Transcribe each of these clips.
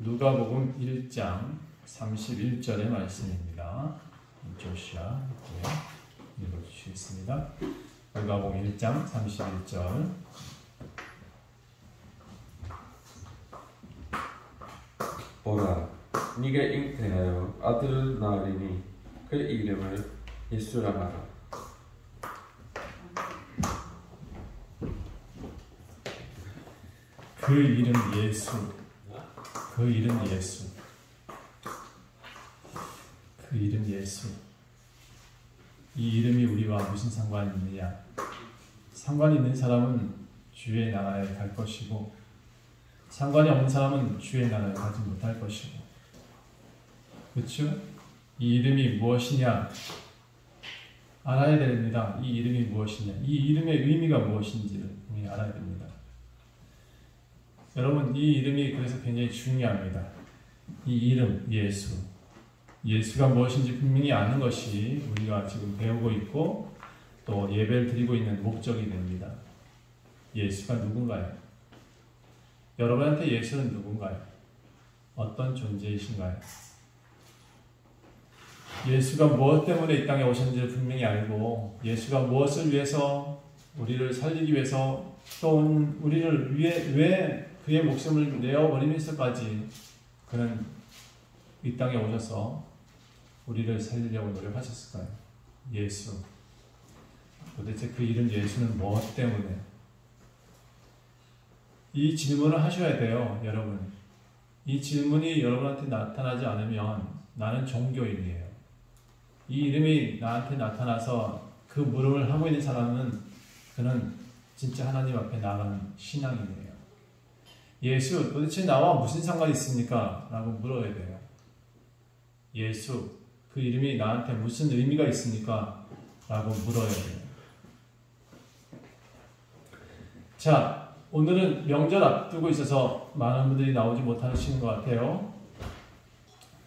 누가복음 1장 31절의 말씀입니다. 조시아 읽어주시겠습니다. 누가복음 1장 31절. 보라, 네가 잉태하여 아들을 낳으리니 그 이름을 예수라 하라. 그 이름 예수. 그 이름 예수. 그 이름 예수. 이 이름이 우리와 무슨 상관이 있느냐? 상관이 있는 사람은 주의 나라에 갈 것이고, 상관이 없는 사람은 주의 나라에 가지 못할 것이고, 그렇죠? 이 이름이 무엇이냐? 알아야 됩니다. 이 이름이 무엇이냐? 이 이름의 의미가 무엇인지를 우리 알아야 됩니다. 여러분, 이 이름이 그래서 굉장히 중요합니다. 이 이름, 예수. 예수가 무엇인지 분명히 아는 것이 우리가 지금 배우고 있고 또 예배를 드리고 있는 목적이 됩니다. 예수가 누군가요? 여러분한테 예수는 누군가요? 어떤 존재이신가요? 예수가 무엇 때문에 이 땅에 오셨는지를 분명히 알고, 예수가 무엇을 위해서 우리를 살리기 위해서 또 우리를 위해 왜 그의 목숨을 내어버리면서까지 그는 이 땅에 오셔서 우리를 살리려고 노력하셨을까요? 예수. 도대체 그 이름 예수는 무엇 때문에? 이 질문을 하셔야 돼요, 여러분. 이 질문이 여러분한테 나타나지 않으면 나는 종교인이에요. 이 이름이 나한테 나타나서 그 물음을 하고 있는 사람은 그는 진짜 하나님 앞에 나가는 신앙인이에요. 예수, 도대체 나와 무슨 상관이 있습니까? 라고 물어야 돼요. 예수, 그 이름이 나한테 무슨 의미가 있습니까? 라고 물어야 돼요. 자, 오늘은 명절 앞두고 있어서 많은 분들이 나오지 못하시는 것 같아요.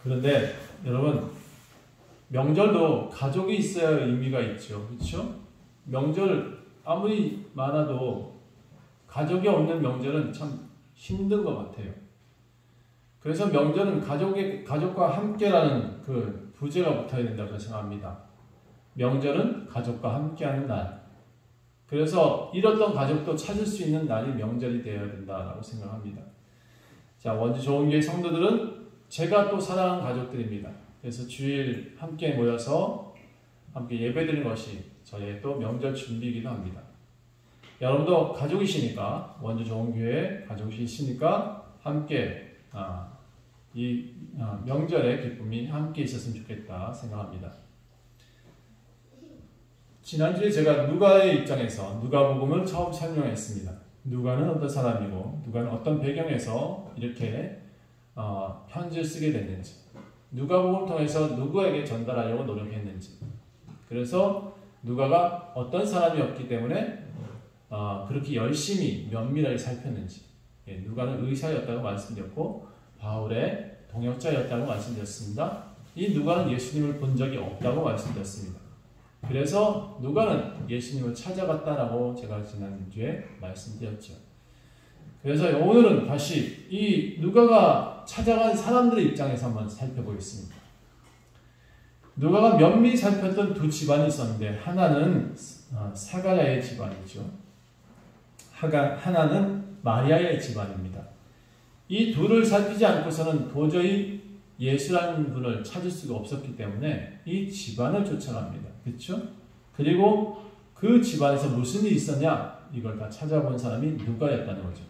그런데 여러분, 명절도 가족이 있어야 의미가 있죠. 그렇죠? 명절 아무리 많아도 가족이 없는 명절은 참 힘든 것 같아요. 그래서 명절은 가족과 함께라는 그 부제가 붙어야 된다고 생각합니다. 명절은 가족과 함께하는 날. 그래서 잃었던 가족도 찾을 수 있는 날이 명절이 되어야 된다고 생각합니다. 자, 원주 좋은교회 성도들은 제가 또 사랑하는 가족들입니다. 그래서 주일 함께 모여서 함께 예배드리는 것이 저의 또 명절 준비이기도 합니다. 여러분도 가족이시니까, 원주 좋은교회 가족이시니까 함께 이 명절의 기쁨이 함께 있었으면 좋겠다 생각합니다. 지난주에 제가 누가의 입장에서 누가복음을 처음 설명했습니다. 누가는 어떤 사람이고 누가는 어떤 배경에서 이렇게 편지를 쓰게 됐는지, 누가복음을 통해서 누구에게 전달하려고 노력했는지, 그래서 누가가 어떤 사람이었기 때문에 그렇게 열심히 면밀하게 살폈는지, 누가는 의사였다고 말씀드렸고 바울의 동역자였다고 말씀드렸습니다. 이 누가는 예수님을 본 적이 없다고 말씀드렸습니다. 그래서 누가는 예수님을 찾아갔다라고 제가 지난주에 말씀드렸죠. 그래서 오늘은 다시 이 누가가 찾아간 사람들의 입장에서 한번 살펴보겠습니다. 누가가 면밀히 살폈던 두 집안이 있었는데, 하나는 사가랴의 집안이죠. 하나는 마리아의 집안입니다. 이 둘을 살피지 않고서는 도저히 예수라는 분을 찾을 수가 없었기 때문에 이 집안을 쫓아갑니다. 그렇죠? 그리고 그 집안에서 무슨 일이 있었냐? 이걸 다 찾아본 사람이 누가였다는 거죠.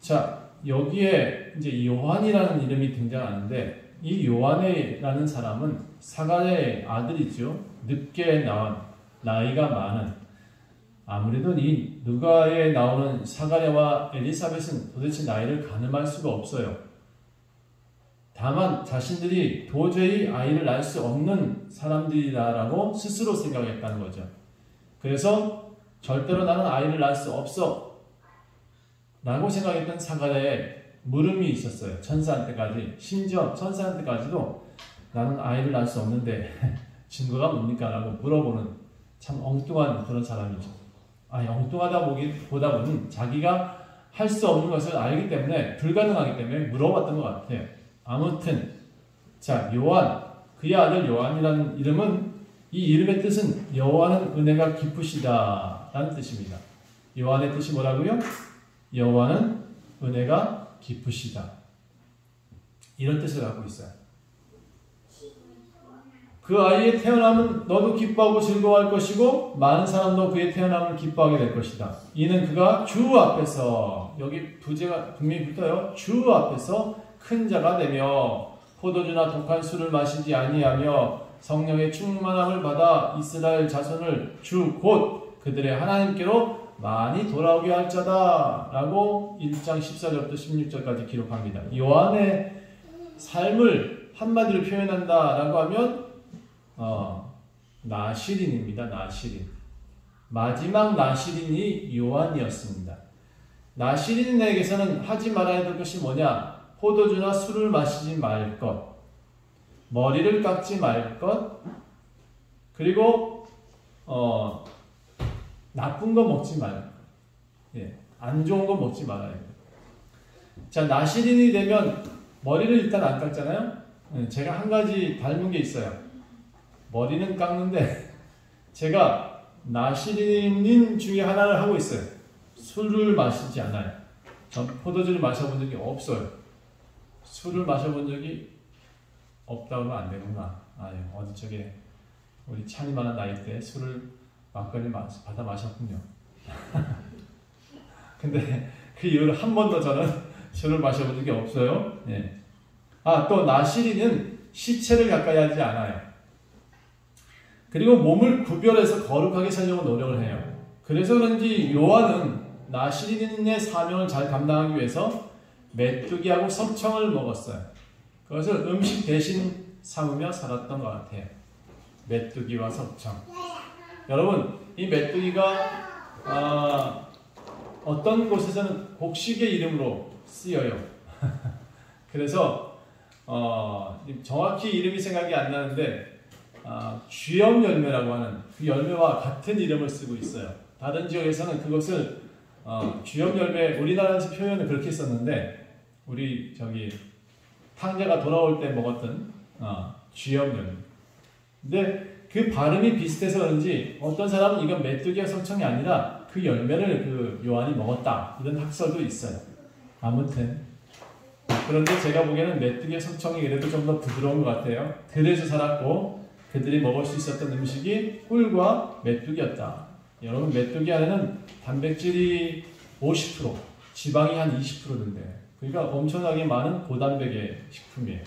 자, 여기에 이제 요한이라는 이름이 등장하는데, 이 요한이라는 사람은 사가랴의 아들이죠. 늦게 나온, 나이가 많은, 아무래도 이 누가에 나오는 사가랴와 엘리사벳은 도대체 나이를 가늠할 수가 없어요. 다만 자신들이 도저히 아이를 낳을 수 없는 사람들이라고 스스로 생각했다는 거죠. 그래서 절대로 나는 아이를 낳을 수 없어 라고 생각했던 사가랴에 물음이 있었어요. 천사한테까지. 심지어 천사한테까지도 나는 아이를 낳을 수 없는데 증거가 뭡니까? 라고 물어보는 참 엉뚱한 그런 사람이죠. 엉뚱하다 보다보는 자기가 할 수 없는 것을 알기 때문에 불가능하기 때문에 물어봤던 것 같아요. 아무튼 자 요한 그의 아들 요한이라는 이름은 이 이름의 뜻은 여호와는 은혜가 깊으시다 라는 뜻입니다. 요한의 뜻이 뭐라고요? 여호와는 은혜가 깊으시다 이런 뜻을 갖고 있어요. 그 아이의 태어남은 너도 기뻐하고 즐거워할 것이고 많은 사람도 그의 태어남을 기뻐하게 될 것이다. 이는 그가 주 앞에서 여기 부제가 분명히 붙어요. 주 앞에서 큰 자가 되며 포도주나 독한 술을 마시지 아니하며 성령의 충만함을 받아 이스라엘 자손을 주 곧 그들의 하나님께로 많이 돌아오게 할 자다 라고 1장 14절부터 16절까지 기록합니다. 요한의 삶을 한마디로 표현한다 라고 하면 나시린입니다. 나시린. 마지막 나시린이 요한이었습니다. 나시린에게서는 하지 말아야 될 것이 뭐냐? 포도주나 술을 마시지 말 것, 머리를 깎지 말 것, 그리고 나쁜 거 먹지 말 것, 예, 안 좋은 거 먹지 말아야 돼요. 자, 나시린이 되면 머리를 일단 안 깎잖아요. 제가 한 가지 닮은 게 있어요. 머리는 깎는데 제가 나시린 중에 하나를 하고 있어요. 술을 마시지 않아요. 전 포도주를 마셔본 적이 없어요. 술을 마셔본 적이 없다고 하면 안 되구나. 어디 쪽에 우리 찬이만한 나이 때 술을 막걸리 받아 마셨군요. 근데 그 이후로 한 번도 저는 술을 마셔본 적이 없어요. 예. 또 나시린은 시체를 가까이 하지 않아요. 그리고 몸을 구별해서 거룩하게 살려고 노력을 해요. 그래서 그런지 요한은 나시린의 사명을 잘 감당하기 위해서 메뚜기하고 석청을 먹었어요. 그것을 음식 대신 삼으며 살았던 것 같아요. 메뚜기와 석청. 여러분, 이 메뚜기가 어떤 곳에서는 곡식의 이름으로 쓰여요. 그래서 정확히 이름이 생각이 안 나는데 쥐염 열매라고 하는 그 열매와 같은 이름을 쓰고 있어요. 다른 지역에서는 그것을 쥐염 열매, 우리나라에서 표현을 그렇게 썼는데 우리 탕자가 돌아올 때 먹었던 쥐염 열매. 근데 그 발음이 비슷해서 그런지 어떤 사람은 이건 메뚜기와 석청이 아니라 그 열매를 그 요한이 먹었다 이런 학설도 있어요. 아무튼 그런데 제가 보기에는 메뚜기와 석청이 그래도 좀 더 부드러운 것 같아요. 들에서 살았고 그들이 먹을 수 있었던 음식이 꿀과 메뚜기였다. 여러분, 메뚜기 안에는 단백질이 50%, 지방이 한 20%인데, 그러니까 엄청나게 많은 고단백의 식품이에요.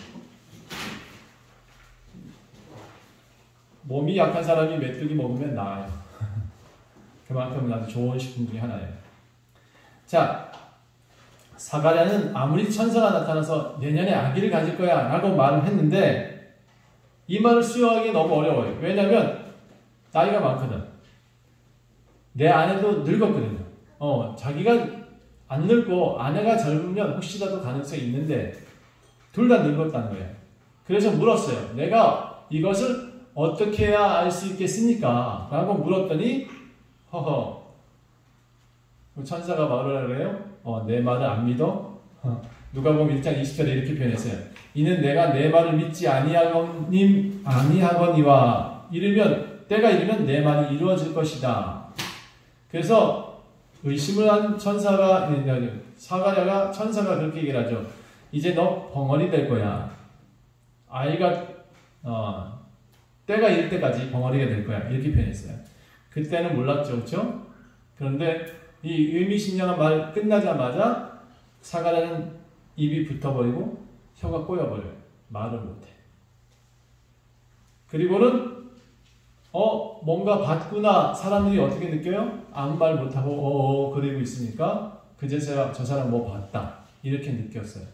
몸이 약한 사람이 메뚜기 먹으면 나아요. 그만큼 아주 좋은 식품 중에 하나예요. 자, 사가랴는 아무리 천사가 나타나서 내년에 아기를 가질 거야 라고 말을 했는데 이 말을 수용하기 너무 어려워요. 왜냐하면 나이가 많거든. 내 아내도 늙었거든요. 자기가 안 늙고 아내가 젊으면 혹시라도 가능성이 있는데 둘 다 늙었다는 거예요. 그래서 물었어요. 내가 이것을 어떻게 해야 알 수 있겠습니까? 라고 물었더니 천사가 말을 하래요. 내 말을 안 믿어? 누가복음 1장 20절에 이렇게 표현했어요. 이는 내가 내 말을 믿지 아니하거니와 때가 이르면 내 말이 이루어질 것이다. 그래서 의심을 한 사가랴가 천사가 그렇게 얘기를 하죠. 이제 너 벙어리 될 거야. 아이가 때가 이를 때까지 벙어리가 될 거야. 이렇게 표현했어요. 그때는 몰랐죠, 그렇죠? 그런데 이 의미심장한 말 끝나자마자 사가랴는 입이 붙어버리고 혀가 꼬여버려요. 말을 못해. 그리고는 뭔가 봤구나. 사람들이 어떻게 느껴요? 아무 말 못하고 그리고 있으니까 그제서야 저 사람 뭐 봤다. 이렇게 느꼈어요.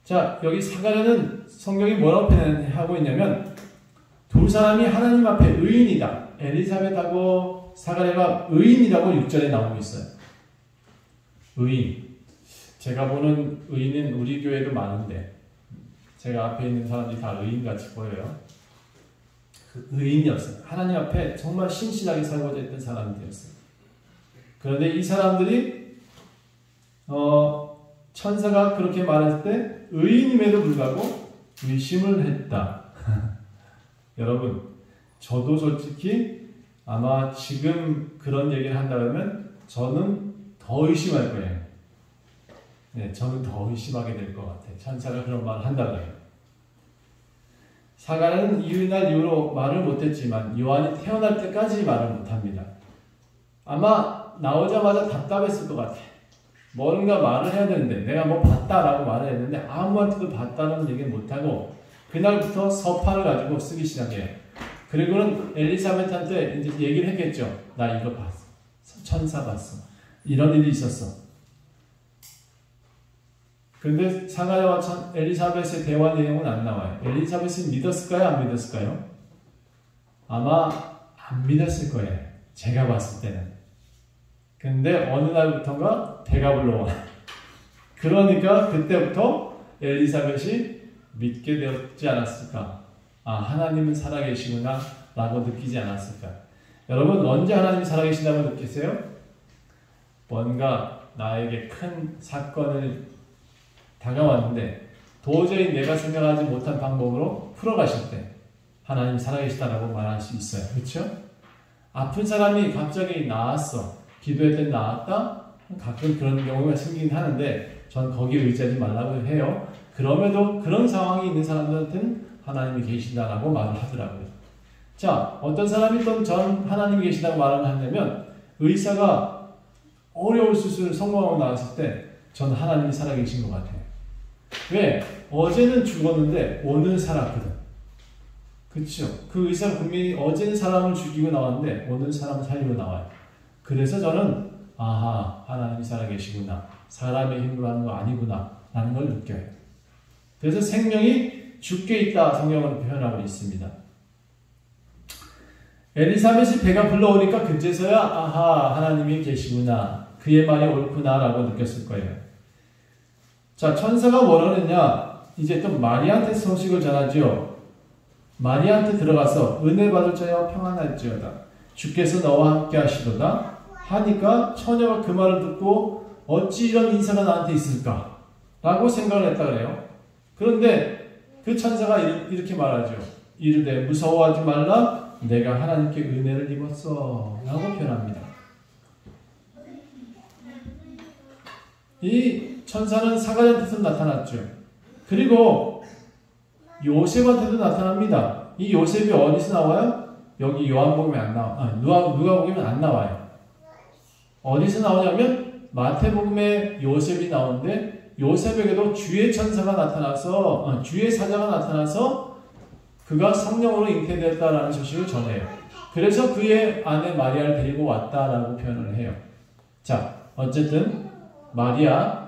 자, 여기 사가랴는 성경이 뭐라고 표현하고 있냐면 두 사람이 하나님 앞에 의인이다. 엘리사벳하고 사가랴가 의인이라고 6절에 나오고 있어요. 의인. 제가 보는 의인은 우리 교회도 많은데 제가 앞에 있는 사람들이 다 의인같이 보여요. 그 의인이었어요. 하나님 앞에 정말 신실하게 살고자 했던 사람들이었어요. 그런데 이 사람들이 천사가 그렇게 말했을 때 의인임에도 불구하고 의심을 했다. 여러분, 저도 솔직히 아마 지금 그런 얘기를 한다 그러면 저는 더 의심할 거예요. 네, 저는 더 의심하게 될 것 같아요. 천사가 그런 말을 한다 그래요. 사가는 이날 이후로 말을 못했지만 요한이 태어날 때까지 말을 못합니다. 아마 나오자마자 답답했을 것 같아요. 뭔가 말을 해야 되는데 내가 뭐 봤다라고 말을 했는데 아무한테도 봤다는 얘기는 못하고 그날부터 서판을 가지고 쓰기 시작해요. 그리고는 엘리사벳한테 이제 얘기를 했겠죠. 나 이거 봤어. 천사 봤어. 이런 일이 있었어. 근데 사가랴와 엘리사벳의 대화 내용은 안 나와요. 엘리사벳은 믿었을까요? 안 믿었을까요? 아마 안 믿었을 거예요. 제가 봤을 때는. 근데 어느 날부터인가 배가 불러와. 그러니까 그때부터 엘리사벳이 믿게 되었지 않았을까? 아, 하나님은 살아계시구나 라고 느끼지 않았을까? 여러분, 언제 하나님이 살아계신다고 느끼세요? 뭔가 나에게 큰 사건을 다가왔는데 도저히 내가 생각하지 못한 방법으로 풀어가실 때 하나님 살아계시다라고 말할 수 있어요. 그렇죠? 아픈 사람이 갑자기 나았어. 기도했더니 나았다? 가끔 그런 경우가 생기긴 하는데 전 거기에 의지하지 말라고 해요. 그럼에도 그런 상황이 있는 사람들한테는 하나님이 계신다라고 말을 하더라고요. 자, 어떤 사람이 또 전 하나님이 계시다고 말을 하냐면 의사가 어려운 수술을 성공하고 나왔을 때 전 하나님이 살아계신 것 같아요. 왜? 어제는 죽었는데 오늘 살았거든. 그렇죠? 그 의사가 분명히 어제는 사람을 죽이고 나왔는데 오늘 사람을 살리고 나와요. 그래서 저는 아하, 하나님이 살아계시구나. 사람의 힘으로 하는 거 아니구나 라는 걸 느껴요. 그래서 생명이 죽게 있다 성경으로 표현하고 있습니다. 엘리사벳이 배가 불러오니까 그제서야 아하, 하나님이 계시구나. 그의 말이 옳구나 라고 느꼈을 거예요. 자, 천사가 뭐라 그랬냐? 이제 또 마리아한테 소식을 전하죠. 마리아한테 들어가서 은혜 받을 자여 평안할지어다. 주께서 너와 함께 하시도다. 하니까 처녀가 그 말을 듣고 어찌 이런 인사가 나한테 있을까? 라고 생각을 했다 그래요. 그런데 그 천사가 이렇게 말하죠. 이르되 무서워하지 말라. 내가 하나님께 은혜를 입었어. 라고 표현합니다. 이 천사는 사가랴한테도 나타났죠. 그리고 요셉한테도 나타납니다. 이 요셉이 어디서 나와요? 여기 요한복음에 안 나와. 누가복음에 안 나와요. 어디서 나오냐면 마태복음에 요셉이 나오는데 요셉에게도 주의 천사가 나타나서 주의 사자가 나타나서 그가 성령으로 잉태되었다라는 소식을 전해요. 그래서 그의 아내 마리아를 데리고 왔다라고 표현을 해요. 자, 어쨌든 마리아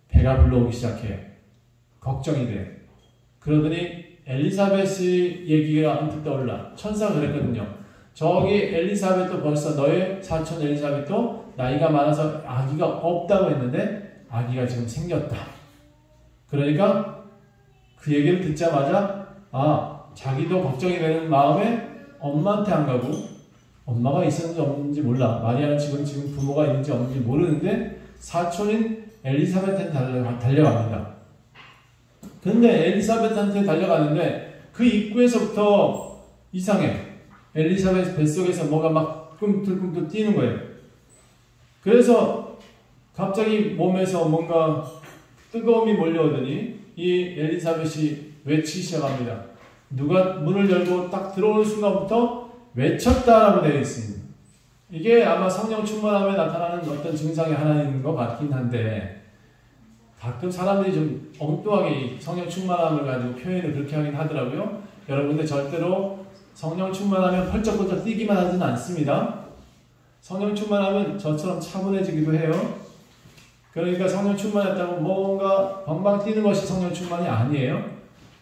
배가 불러오기 시작해요. 걱정이 돼요. 그러더니 엘리사벳의 얘기가 언뜻 떠올라. 천사가 그랬거든요. 저기 엘리사벳도 벌써 너의 사촌 엘리사벳도 나이가 많아서 아기가 없다고 했는데 아기가 지금 생겼다. 그러니까 그 얘기를 듣자마자 자기도 걱정이 되는 마음에 엄마한테 안 가고 엄마가 있었는지 없는지 몰라. 마리아는 지금 부모가 있는지 없는지 모르는데 사촌인 엘리사벳한테 달려갑니다. 근데 엘리사벳한테 달려가는데 그 입구에서부터 이상해. 엘리사벳 뱃속에서 뭐가 막 꿈틀꿈틀 뛰는 거예요. 그래서 갑자기 몸에서 뭔가 뜨거움이 몰려오더니 이 엘리사벳이 외치기 시작합니다. 누가 문을 열고 딱 들어오는 순간부터 외쳤다라고 되어 있습니다. 이게 아마 성령 충만함에 나타나는 어떤 증상의 하나인 것 같긴 한데 가끔 사람들이 좀 엉뚱하게 성령 충만함을 가지고 표현을 그렇게 하긴 하더라고요. 여러분들 절대로 성령 충만하면 펄쩍펄쩍 뛰기만 하지는 않습니다. 성령 충만하면 저처럼 차분해지기도 해요. 그러니까 성령 충만했다고 뭔가 방방 뛰는 것이 성령 충만이 아니에요.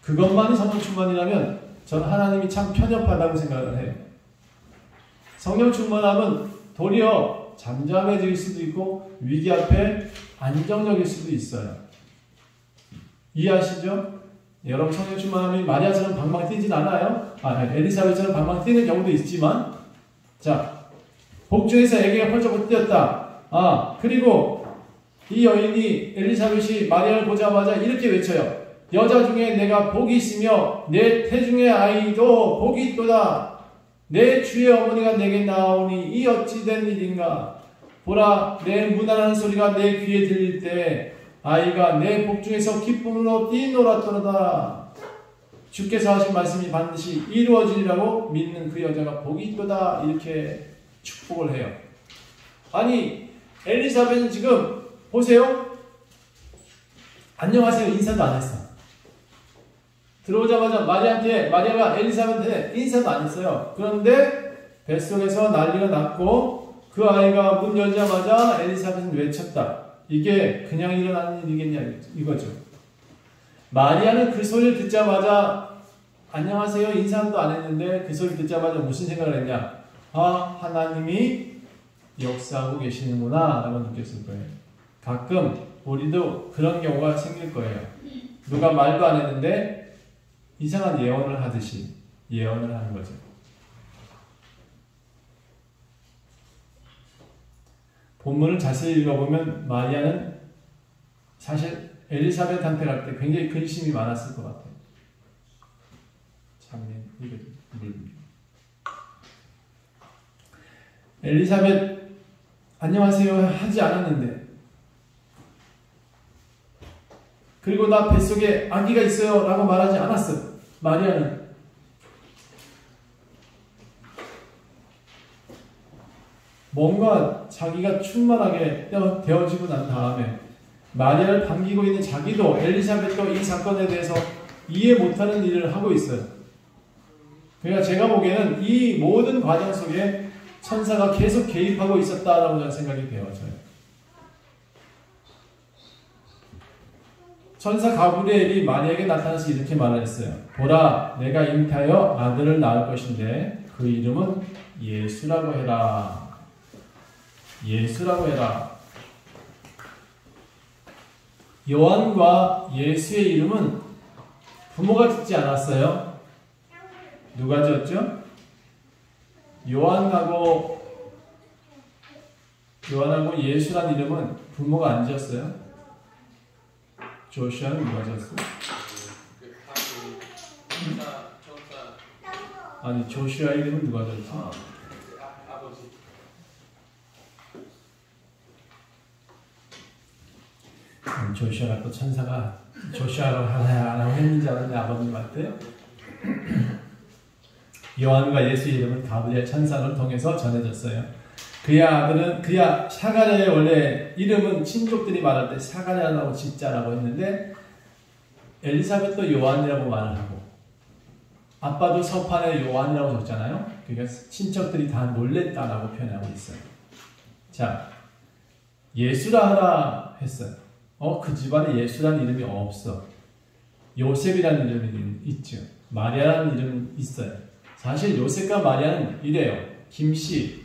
그것만이 성령 충만이라면 저는 하나님이 참 편협하다고 생각을 해요. 성령 충만함은 도리어 잠잠해질 수도 있고 위기 앞에 안정적일 수도 있어요. 이해하시죠? 여러분 성령 충만함이 마리아처럼 방방 뛰진 않아요. 엘리사벳처럼 방방 뛰는 경우도 있지만 자, 복중에서 아기가 펄쩍 뛰었다. 그리고 이 여인이 엘리사벳이 마리아를 보자마자 이렇게 외쳐요. 여자 중에 내가 복이 있으며 내 태중의 아이도 복이 있도다. 내 주의 어머니가 내게 나오니 이 어찌 된 일인가. 보라, 내 무난한 소리가 내 귀에 들릴 때 아이가 내 복중에서 기쁨으로 뛰놀았도다. 주께서 하신 말씀이 반드시 이루어지리라고 믿는 그 여자가 복이 있도다. 이렇게 축복을 해요. 아니, 엘리사벳은 지금 보세요. 안녕하세요 인사도 안 했어. 들어오자마자 마리아가 엘리사벳한테 인사도 안 했어요. 그런데 뱃속에서 난리가 났고 그 아이가 문 열자마자 엘리사벳은 외쳤다. 이게 그냥 일어나는 일이겠냐 이거죠. 마리아는 그 소리를 듣자마자 안녕하세요 인사도 안 했는데 그 소리를 듣자마자 무슨 생각을 했냐. 아, 하나님이 역사하고 계시는구나 라고 느꼈을 거예요. 가끔 우리도 그런 경우가 생길 거예요. 누가 말도 안 했는데 이상한 예언을 하듯이 예언을 하는 거죠. 본문을 자세히 읽어보면 마리아는 사실 엘리사벳한테 갈 때 굉장히 근심이 많았을 것 같아요. 장면 이거 엘리사벳 안녕하세요 하지 않았는데 그리고 나 뱃속에 아기가 있어요 라고 말하지 않았어요. 마리아는 뭔가 자기가 충만하게 되어지고 난 다음에 마리아를 반기고 있는 자기도 엘리사벳도 이 사건에 대해서 이해 못하는 일을 하고 있어요. 그러니까 제가 보기에는 이 모든 과정 속에 천사가 계속 개입하고 있었다라고 저는 생각이 되어져요. 천사 가브리엘이 마리아에게 나타나서 이렇게 말을 했어요. 보라, 내가 잉태하여 아들을 낳을 것인데 그 이름은 예수라고 해라. 예수라고 해라. 요한과 예수의 이름은 부모가 짓지 않았어요. 누가 지었죠? 요한하고 예수란 이름은 부모가 안 지었어요. 조슈아는 누가 지었어요? 아니, 조슈아 이름은 누가 지었어? 조슈아가 또 천사가 조슈아로 하라고 했는지 알았는데 아버님한테 요한과 예수의 이름은 가브리엘 천사를 통해서 전해졌어요. 그야 사가랴의 원래 이름은 친족들이 말할 때 사가랴라고 짓자라고 했는데 엘리사벳도 요한이라고 말을 하고 아빠도 서판에 요한이라고 적잖아요. 그러니까 친척들이 다 놀랬다라고 표현하고 있어요. 자, 예수라 하라 했어요. 그 집안에 예수라는 이름이 없어. 요셉이라는 이름이 있죠. 마리아라는 이름은 있어요. 사실 요셉과 마리아는 이래요. 김씨,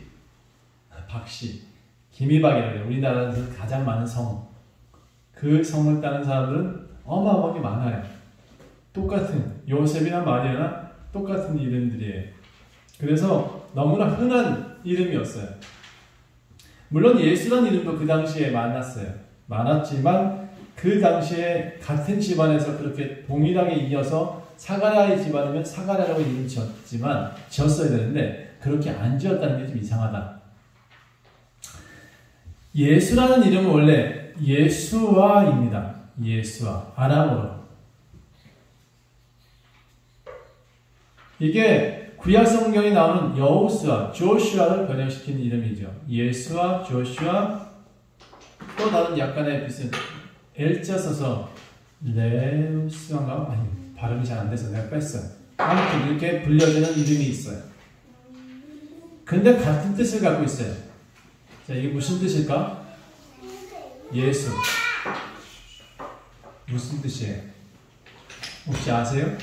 박씨, 김이박이라고 해요. 우리나라에서 가장 많은 성. 그 성을 따는 사람들은 어마어마하게 많아요. 똑같은 요셉이나 마리아나 똑같은 이름들이에요. 그래서 너무나 흔한 이름이었어요. 물론 예수라는 이름도 그 당시에 많았지만 그 당시에 같은 집안에서 그렇게 동일하게 이어서 사가랴의 집안이면 사가랴라고 이름 지었어야 되는데 그렇게 안 지었다는 게 좀 이상하다. 예수라는 이름은 원래 예수아입니다. 예수아, 아람어로. 이게 구약 성경에 나오는 여호수아, 조슈아를 번역시킨 이름이죠. 예수아, 조슈아, 또 다른 약간의 비슷한 L자 써서 레우스인가? 아니, 발음이 잘 안 돼서 내가 뺐어요. 아무튼 이렇게 불려지는 이름이 있어요. 근데 같은 뜻을 갖고 있어요. 자, 이게 무슨 뜻일까? 예수. 무슨 뜻이에요? 혹시 아세요?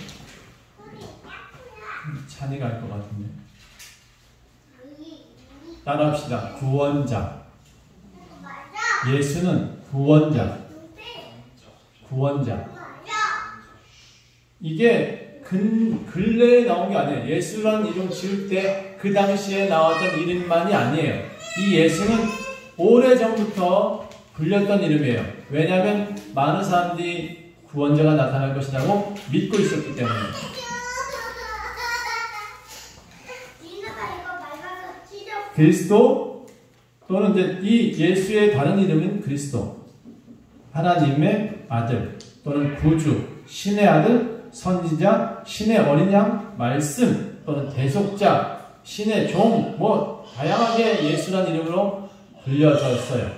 찬이가 알 것 같은데. 따라합시다. 구원자. 예수는 구원자. 구원자. 이게 근래에 나온 게 아니에요. 예수라는 이름 지을 때 그 당시에 나왔던 이름만이 아니에요. 이 예수는 오래전부터 불렸던 이름이에요. 왜냐하면 많은 사람들이 구원자가 나타날 것이라고 믿고 있었기 때문에. 그리스도 또는 이제 이 예수의 다른 이름은 그리스도, 하나님의 아들 또는 구주, 신의 아들, 선지자, 신의 어린 양, 말씀 또는 대속자, 신의 종, 뭐 다양하게 예수라는 이름으로 불려졌어요.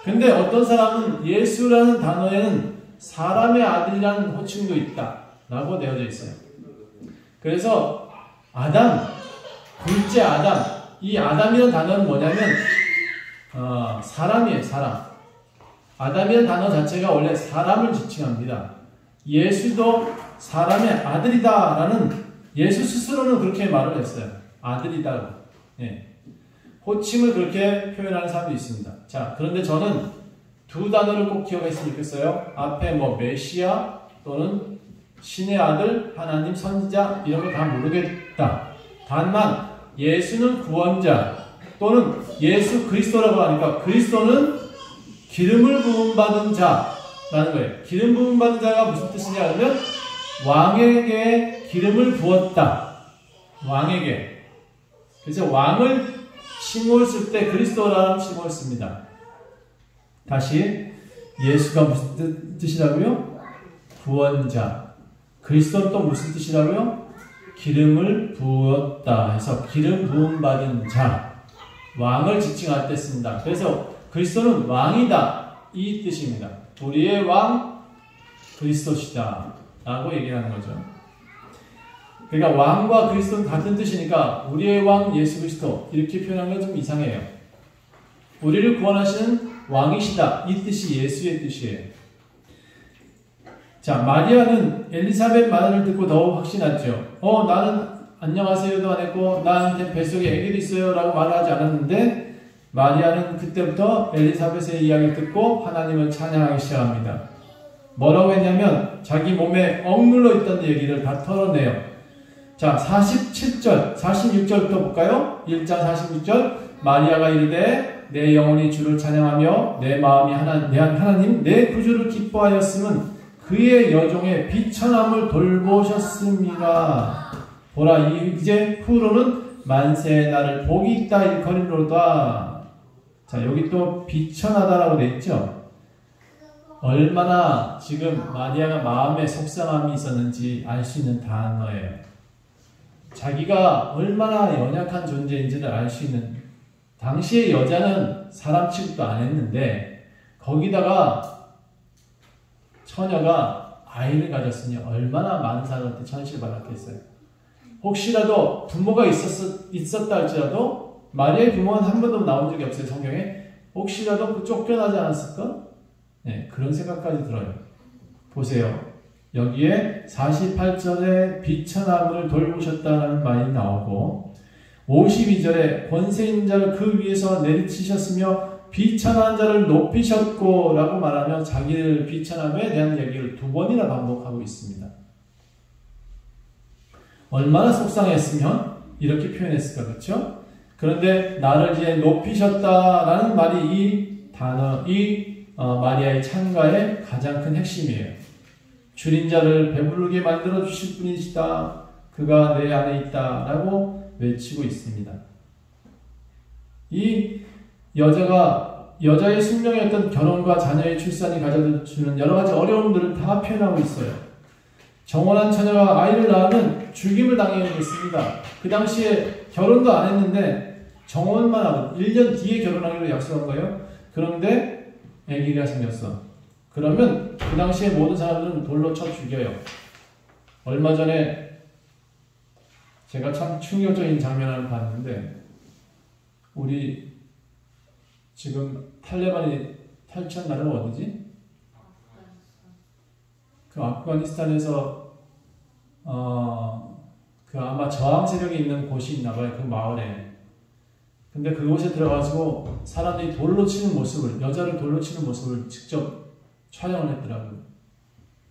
근데 어떤 사람은 예수라는 단어에는 사람의 아들이라는 호칭도 있다 라고 되어져 있어요. 그래서 아담, 둘째 아담, 이 아담이라는 단어는 뭐냐면 사람이에요. 사람. 아담이라는 단어 자체가 원래 사람을 지칭합니다. 예수도 사람의 아들이다 라는, 예수 스스로는 그렇게 말을 했어요. 아들이다. 예. 호칭을 그렇게 표현하는 사람도 있습니다. 자, 그런데 저는 두 단어를 꼭 기억했으면 좋겠어요. 앞에 뭐 메시아 또는 신의 아들, 하나님, 선지자 이런 거 다 모르겠다. 다만 예수는 구원자 또는 예수 그리스도라고 하니까 그리스도는 기름을 부음받은 자라는 거예요. 기름 부음받은 자가 무슨 뜻이냐 하면 왕에게 기름을 부었다. 왕에게. 그래서 왕을 칭호를 쓸 때 그리스도라는 칭호를 씁니다. 다시 예수가 무슨 뜻이라고요? 구원자. 그리스도는 또 무슨 뜻이라고요? 기름을 부었다 해서 기름 부음 받은 자, 왕을 지칭할 때 씁니다. 그래서 그리스도는 왕이다 이 뜻입니다. 우리의 왕 그리스도시다 라고 얘기하는 거죠. 그러니까 왕과 그리스도는 같은 뜻이니까 우리의 왕 예수 그리스도 이렇게 표현하는 건 좀 이상해요. 우리를 구원하시는 왕이시다 이 뜻이 예수의 뜻이에요. 자, 마리아는 엘리사벳 말을 듣고 더욱 확신했죠. 나는 안녕하세요도 안 했고 나한테 뱃속에 아기도 있어요 라고 말을 하지 않았는데 마리아는 그때부터 엘리사벳의 이야기를 듣고 하나님을 찬양하기 시작합니다. 뭐라고 했냐면 자기 몸에 억눌러 있던 얘기를 다 털어내요. 자, 47절, 46절부터 볼까요? 1장 46절. 마리아가 이르되 내 영혼이 주를 찬양하며 내 마음이 하나님 내 구주를 기뻐하였음은 그의 여종의 비천함을 돌보셨습니다. 보라 이제 후로는 만세의 날을 복이 있다 일컬이로다. 자, 여기 또 비천하다라고 되어 있죠. 얼마나 지금 마리아가 마음에 속상함이 있었는지 알 수 있는 단어예요. 자기가 얼마나 연약한 존재인지를 알 수 있는. 당시의 여자는 사람 취급도 안 했는데 거기다가 처녀가 아이를 가졌으니 얼마나 많은 사람한테 천시를 받았겠어요. 혹시라도 부모가 있었다 할지라도 마리아의 부모는 한 번도 나온 적이 없어요. 성경에. 혹시라도 쫓겨나지 않았을까? 네, 그런 생각까지 들어요. 보세요. 여기에 48절에 비천함을 돌보셨다는 말이 나오고 52절에 권세 있는 자를 그 위에서 내리치셨으며 비천한 자를 높이셨고 라고 말하며 자기를 비천함에 대한 얘기를 두 번이나 반복하고 있습니다. 얼마나 속상했으면 이렇게 표현했을까, 그렇죠? 그런데 나를 이제 높이셨다라는 말이 이 단어, 마리아의 찬가의 가장 큰 핵심이에요. 줄인 자를 배부르게 만들어 주실 분이시다. 그가 내 안에 있다. 라고 외치고 있습니다. 이 여자의 숙명의 어떤 결혼과 자녀의 출산이 가져다 주는 여러 가지 어려움들을 다 표현하고 있어요. 정원한 처녀가 아이를 낳으면 죽임을 당했습니다. 그 당시에 결혼도 안 했는데 정원만 하고 1년 뒤에 결혼하기로 약속한 거예요. 그런데 아기가 생겼어. 그러면 그 당시에 모든 사람들은 돌로 쳐 죽여요. 얼마 전에 제가 참 충격적인 장면을 봤는데 우리 지금 탈레반이 탈취한 나라가 어디지? 그 아프가니스탄에서 그 아마 저항 세력이 있는 곳이 있나봐요. 그 마을에. 근데 그곳에 들어가서 사람들이 돌로 치는 모습을, 여자를 돌로 치는 모습을 직접 촬영을 했더라고요.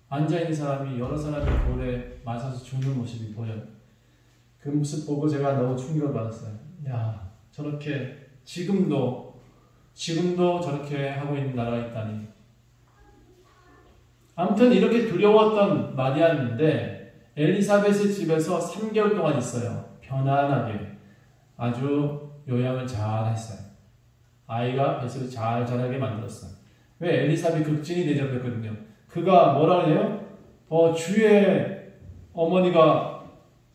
앉아있는 사람이 여러 사람이 돌에 맞아서 죽는 모습이 보여요. 그 모습 보고 제가 너무 충격을 받았어요. 야, 저렇게 지금도 지금도 저렇게 하고 있는 나라가 있다니. 아무튼 이렇게 두려웠던 마리아인데 엘리사벳의 집에서 3개월 동안 있어요. 편안하게. 아주 요양을 잘 했어요. 아이가 뱃속에서 잘 자라게 만들었어요. 왜? 엘리사벳 극진히 대접했거든요. 그가 뭐라 그래요? 주의 어머니가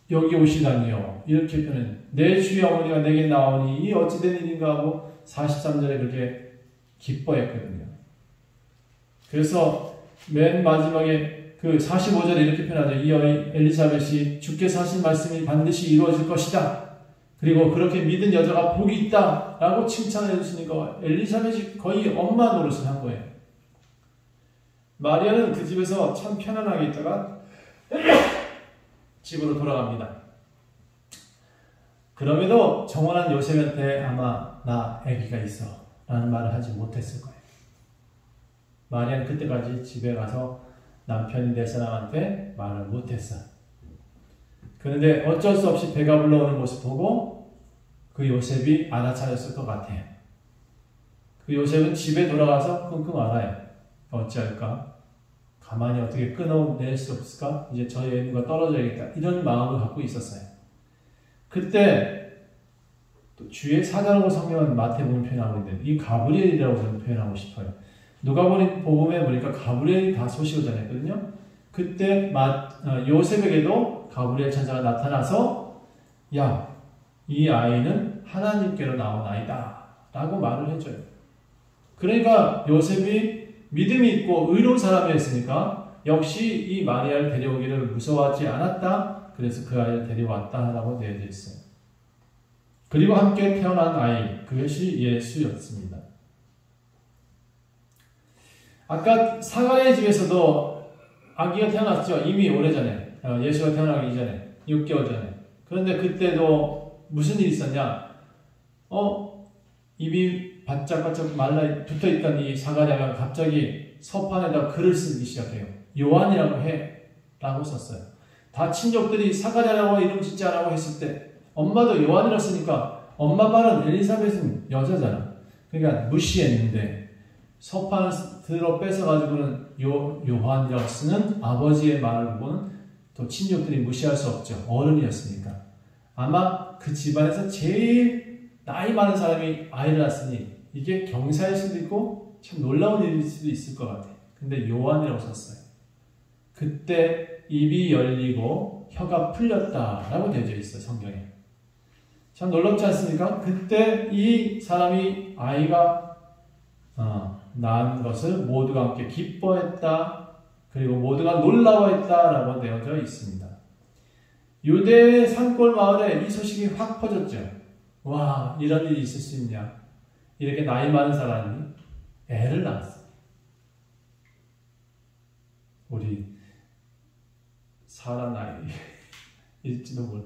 여기 오시다니요. 이렇게 표현해요. 내 주의 어머니가 내게 나오니 이 어찌된 일인가 하고 43절에 그렇게 기뻐했거든요. 그래서 맨 마지막에 그 45절에 이렇게 표현하죠. 이 엘리사벳이 주께서 하신 말씀이 반드시 이루어질 것이다. 그리고 그렇게 믿은 여자가 복이 있다 라고 칭찬해 주시니까 엘리사벳이 거의 엄마 노릇을 한 거예요. 마리아는 그 집에서 참 편안하게 있다가 집으로 돌아갑니다. 그럼에도 정원한 요셉한테 아마 나 아기가 있어 라는 말을 하지 못했을 거예요. 마리아는 그때까지 집에 가서 남편이 될 사람한테 말을 못했어요. 그런데 어쩔 수 없이 배가 불러오는 모습 보고 그 요셉이 알아차렸을 것 같아요. 그 요셉은 집에 돌아가서 끙끙 앓아요. 어찌할까? 가만히 어떻게 끊어낼 수 없을까? 이제 저의 애누가 떨어져야겠다. 이런 마음을 갖고 있었어요. 그때 또 주의 사자라고 성경은 마태복음 표현하고 있는데 이 가브리엘이라고 저는 표현하고 싶어요. 누가복음 복음에 보니까 가브리엘이 다 소식을 전했거든요. 그때 요셉에게도 가브리엘 천사가 나타나서 야, 이 아이는 하나님께로 나온 아이다 라고 말을 해줘요. 그러니까 요셉이 믿음이 있고 의로운 사람이었으니까 역시 이 마리아를 데려오기를 무서워하지 않았다. 그래서 그 아이를 데려왔다 라고 되어져 있어요. 그리고 함께 태어난 아이, 그것이 예수였습니다. 아까 사가랴의 집에서도 아기가 태어났죠. 이미 오래전에, 예수가 태어나기 전에, 6개월 전에. 그런데 그때도 무슨 일이 있었냐? 입이 바짝바짝 말라 붙어있던 이 사가랴가 갑자기 서판에다 글을 쓰기 시작해요. 요한이라고 해 라고 썼어요. 다 친족들이 사가랴라고 이름 짓자라고 했을 때 엄마도 요한이라고 쓰니까 엄마 말은 엘리사벳은 여자잖아. 그러니까 무시했는데 서판을 들어 뺏어가지고는 요한이라고 쓰는 아버지의 말을 보고는 또 친족들이 무시할 수 없죠. 어른이었으니까. 아마 그 집안에서 제일 나이 많은 사람이 아이를 낳았으니 이게 경사일 수도 있고 참 놀라운 일일 수도 있을 것 같아요. 근데 요한이라고 썼어요. 그때 입이 열리고 혀가 풀렸다라고 되어져 있어요. 성경에. 참 놀랍지 않습니까? 그때 이 사람이 아이가 낳은 것을 모두가 함께 기뻐했다. 그리고 모두가 놀라워했다라고 되어져 있습니다. 유대의 산골 마을에 이 소식이 확 퍼졌죠. 와, 이런 일이 있을 수 있냐. 이렇게 나이 많은 사람이 애를 낳았어요. 우리 사람 나이일지도 몰라.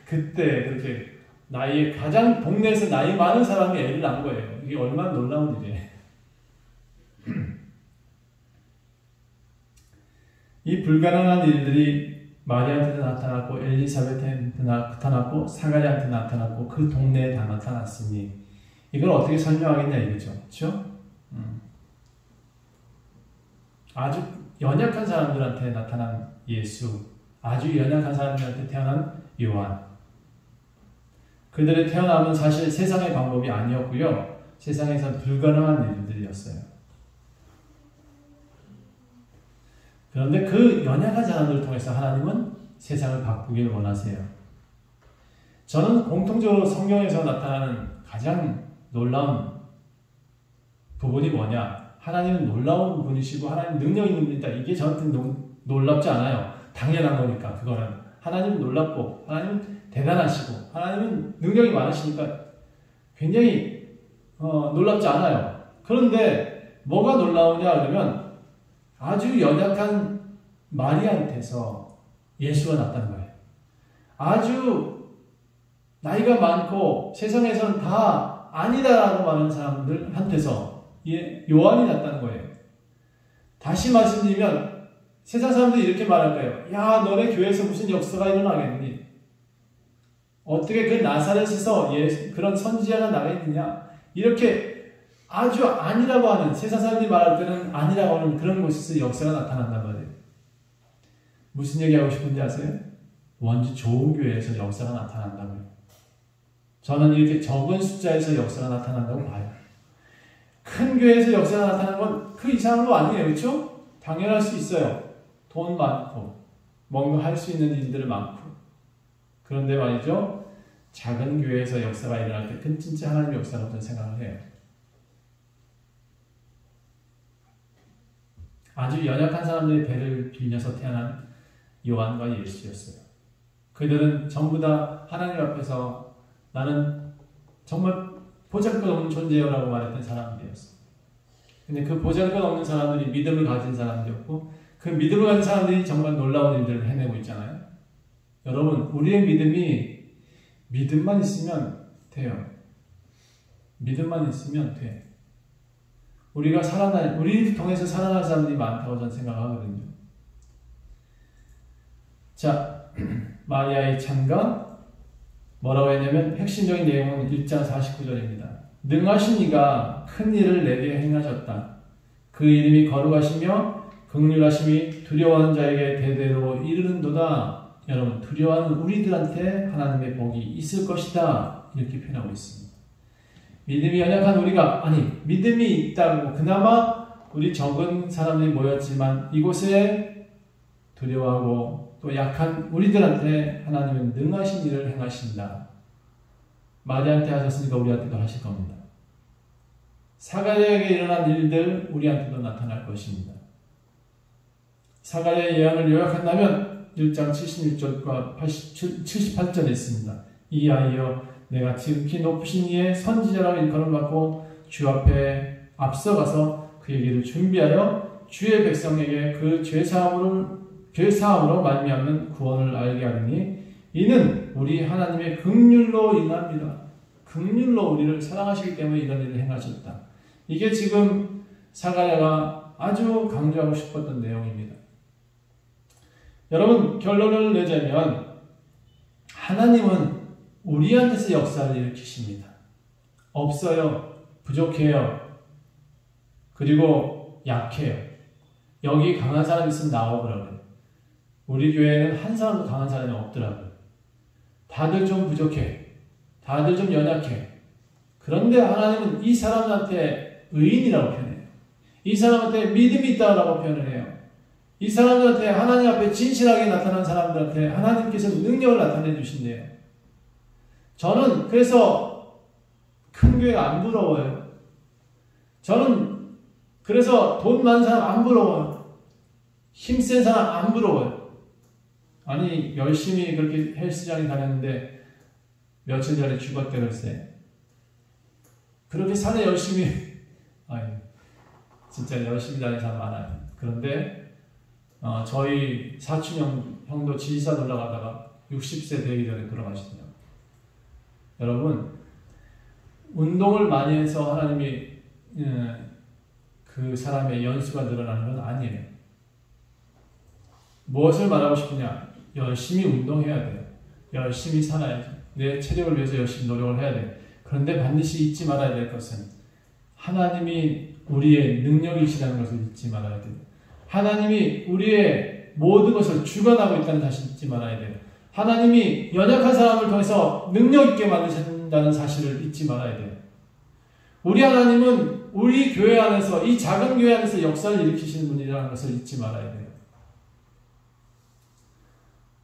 그때 그렇게 가장 동네에서 나이 많은 사람이 애를 낳은 거예요. 이게 얼마나 놀라운 일이에요. 이 불가능한 일들이 마리아한테도 나타났고 엘리사벳한테 나타났고 사가랴한테 나타났고 그 동네에 다 나타났으니 이걸 어떻게 설명하겠냐 이거죠. 그렇죠? 아주 연약한 사람들한테 나타난 예수, 아주 연약한 사람들한테 태어난 요한. 그들의 태어남은 사실 세상의 방법이 아니었고요. 세상에선 불가능한 일들이었어요. 그런데 그 연약한 사람들을 통해서 하나님은 세상을 바꾸기를 원하세요. 저는 공통적으로 성경에서 나타나는 가장 놀라운 부분이 뭐냐? 하나님은 놀라운 분이시고 하나님 능력 있는 분이다. 이게 저한테는 놀랍지 않아요. 당연한 거니까 그거는. 하나님은 놀랍고 하나님은 대단하시고 하나님은 능력이 많으시니까 굉장히 놀랍지 않아요. 그런데 뭐가 놀라우냐 그러면 아주 연약한 마리아한테서 예수가 났다는 거예요. 아주 나이가 많고 세상에서는 다 아니다라고 말하는 사람들한테서 요한이 났다는 거예요. 다시 말씀드리면 세상 사람들이 이렇게 말할 거예요. 야, 너네 교회에서 무슨 역사가 일어나겠니? 어떻게 그 나사렛에서 그런 선지자가 나가 있느냐? 이렇게 아주 아니라고 하는, 세상 사람들이 말할 때는 아니라고 하는 그런 곳에서 역사가 나타난단 말이에요. 무슨 얘기하고 싶은지 아세요? 원주 좋은 교회에서 역사가 나타난다고요. 저는 이렇게 적은 숫자에서 역사가 나타난다고 봐요. 큰 교회에서 역사가 나타나는 건 그 이상한 거 아니에요. 그렇죠? 당연할 수 있어요. 돈 많고 뭔가 할 수 있는 일들 많고. 그런데 말이죠. 작은 교회에서 역사가 일어날 때 그건 진짜 하나님의 역사라고 저는 생각을 해요. 아주 연약한 사람들의 배를 빌려서 태어난 요한과 예수였어요. 그들은 전부 다 하나님 앞에서 나는 정말 보잘것없는 존재요라고 말했던 사람들이었어요. 근데 그 보잘것없는 사람들이 믿음을 가진 사람들이었고, 그 믿음을 가진 사람들이 정말 놀라운 일들을 해내고 있잖아요. 여러분, 우리의 믿음이 믿음만 있으면 돼요. 믿음만 있으면 돼. 우리를 통해서 살아날 사람들이 많다고 저는 생각하거든요. 자, 마리아의 찬가 뭐라고 했냐면 핵심적인 내용은 1장 49절입니다. 능하신 이가 큰 일을 내게 행하셨다. 그 이름이 거룩하시며 긍휼하심이 두려워하는 자에게 대대로 이르는도다. 여러분, 두려워하는 우리들한테 하나님의 복이 있을 것이다. 이렇게 표현하고 있습니다. 믿음이 연약한 우리가, 믿음이 있다고 그나마 우리 적은 사람들이 모였지만 이곳에 두려워하고 또 약한 우리들한테 하나님은 능하신 일을 행하신다. 마리아한테 하셨으니까 우리한테도 하실 겁니다. 사가랴에게 일어난 일들 우리한테도 나타날 것입니다. 사가랴의 예언을 요약한다면 1장 76절과 78절에 있습니다. 이 아이여 내가 지극히 높으신 이의 선지자라고 일컬음을 받고 주 앞에 앞서가서 그의 길을 준비하여 주의 백성에게 그 죄사함으로 말미암는 구원을 알게 하리니 이는 우리 하나님의 긍휼로 인합니다. 긍휼로 우리를 사랑하시기 때문에 이런 일을 행하셨다. 이게 지금 사가랴가 아주 강조하고 싶었던 내용입니다. 여러분, 결론을 내자면 하나님은 우리한테서 역사를 일으키십니다. 없어요. 부족해요. 그리고 약해요. 여기 강한 사람 있으면 나오더라고요. 우리 교회에는 한 사람도 강한 사람이 없더라고요. 다들 좀 부족해. 다들 좀 연약해. 그런데 하나님은 이 사람한테 의인이라고 표현해요. 이 사람한테 믿음이 있다고 표현을 해요. 이 사람들한테 하나님 앞에 진실하게 나타난 사람들한테 하나님께서 능력을 나타내 주신대요. 저는 그래서 큰 교회가 안 부러워요. 저는 그래서 돈 많은 사람 안 부러워요. 힘센 사람 안 부러워요. 열심히 그렇게 헬스장에 다녔는데 며칠 전에 죽었대 글쎄. 그렇게 산에 열심히 진짜 열심히 다니는 사람 많아요. 그런데 저희 사촌 형도 지리산 올라가다가 60세 되기 전에 돌아가시더라고요. 여러분, 운동을 많이 해서 하나님이 그 사람의 연수가 늘어나는 건 아니에요. 무엇을 말하고 싶으냐? 열심히 운동해야 돼요. 열심히 살아야죠. 내 체력을 위해서 열심히 노력을 해야 돼요. 그런데 반드시 잊지 말아야 될 것은 하나님이 우리의 능력이시라는 것을 잊지 말아야 돼요. 하나님이 우리의 모든 것을 주관하고 있다는 사실을 잊지 말아야 돼요. 하나님이 연약한 사람을 통해서 능력 있게 만드신다는 사실을 잊지 말아야 돼요. 우리 하나님은 우리 교회 안에서, 이 작은 교회 안에서 역사를 일으키시는 분이라는 것을 잊지 말아야 돼요.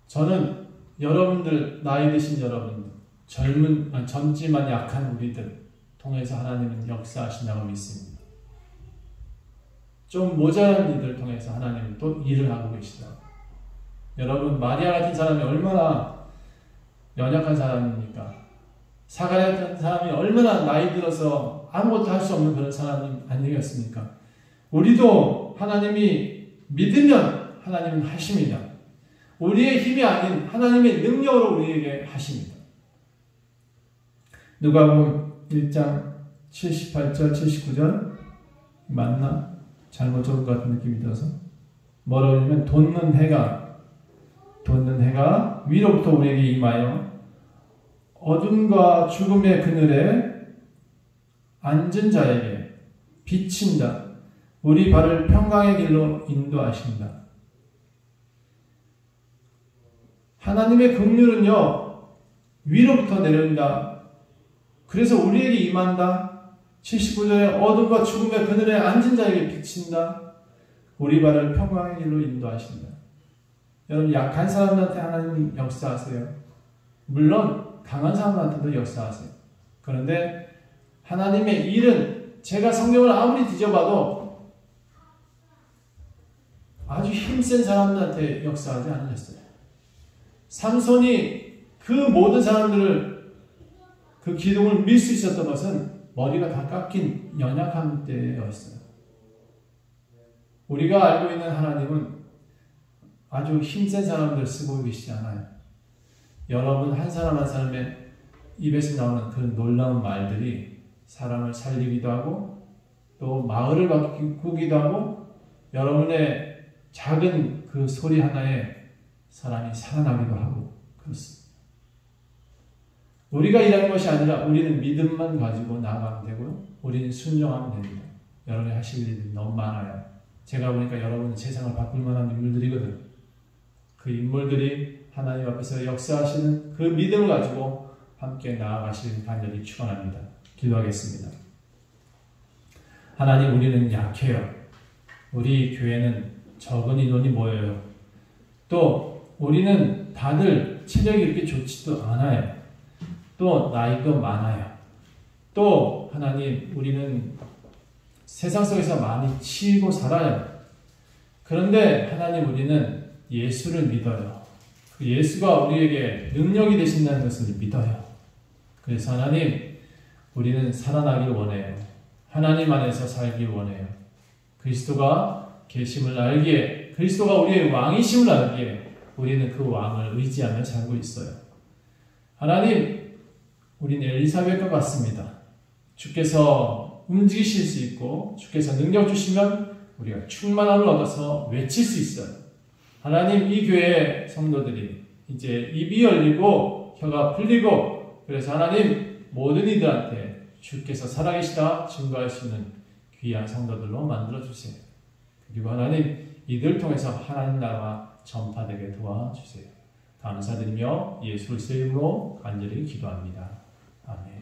저는 여러분들, 나이 드신 여러분들, 젊지만 약한 우리들 통해서 하나님은 역사하신다고 믿습니다. 좀 모자란 이들 통해서 하나님은 또 일을 하고 계시다. 여러분, 마리아 같은 사람이 얼마나 연약한 사람입니까? 사가랴 같은 사람이 얼마나 나이 들어서 아무것도 할 수 없는 그런 사람이 아니겠습니까? 우리도 하나님이 믿으면 하나님은 하십니다. 우리의 힘이 아닌 하나님의 능력으로 우리에게 하십니다. 누가복음 1장 78절 79절 맞나? 잘못 적은 것 같은 느낌이 들어서 뭐라고 하냐면 돋는 해가 위로부터 우리에게 임하여 어둠과 죽음의 그늘에 앉은 자에게 비친다. 우리 발을 평강의 길로 인도하신다. 하나님의 긍휼은요, 위로부터 내려온다. 그래서 우리에게 임한다. 79절에 어둠과 죽음의 그늘에 앉은 자에게 비친다. 우리 발을 평강의 길로 인도하신다. 여러분, 약한 사람들한테 하나님 역사하세요. 물론 강한 사람들한테도 역사하세요. 그런데 하나님의 일은 제가 성경을 아무리 뒤져봐도 아주 힘센 사람들한테 역사하지 않으셨어요. 삼손이 그 모든 사람들을 그 기둥을 밀 수 있었던 것은 머리가 다 깎인 연약한 때였어요. 우리가 알고 있는 하나님은 아주 힘센 사람들을 쓰고 계시지 않아요. 여러분 한 사람 한 사람의 입에서 나오는 그 놀라운 말들이 사람을 살리기도 하고 또 마을을 바꾸기도 하고 여러분의 작은 그 소리 하나에 사람이 살아나기도 하고 그렇습니다. 우리가 일하는 것이 아니라 우리는 믿음만 가지고 나아가면 되고요. 우리는 순종하면 됩니다. 여러분이 하실 일이 너무 많아요. 제가 보니까 여러분은 세상을 바꿀 만한 인물들이거든. 그 인물들이 하나님 앞에서 역사하시는 그 믿음을 가지고 함께 나아가시길 간절히 축원합니다. 기도하겠습니다. 하나님, 우리는 약해요. 우리 교회는 적은 인원이 모여요. 또 우리는 다들 체력이 이렇게 좋지도 않아요. 또 나이도 많아요. 또 하나님, 우리는 세상 속에서 많이 치이고 살아요. 그런데 하나님, 우리는 예수를 믿어요. 그 예수가 우리에게 능력이 되신다는 것을 믿어요. 그래서 하나님, 우리는 살아나길 원해요. 하나님 안에서 살길 원해요. 그리스도가 계심을 알기에, 그리스도가 우리의 왕이심을 알기에 우리는 그 왕을 의지하며 살고 있어요. 하나님, 우리는 엘리사벳과 같습니다. 주께서 움직이실 수 있고 주께서 능력 주시면 우리가 충만함을 얻어서 외칠 수 있어요. 하나님, 이 교회의 성도들이 이제 입이 열리고 혀가 풀리고 그래서 하나님, 모든 이들한테 주께서 살아계시다 증거할 수 있는 귀한 성도들로 만들어주세요. 그리고 하나님, 이들 통해서 하나님 나라가 전파되게 도와주세요. 감사드리며 예수 그리스도의 이름으로 간절히 기도합니다. 아멘.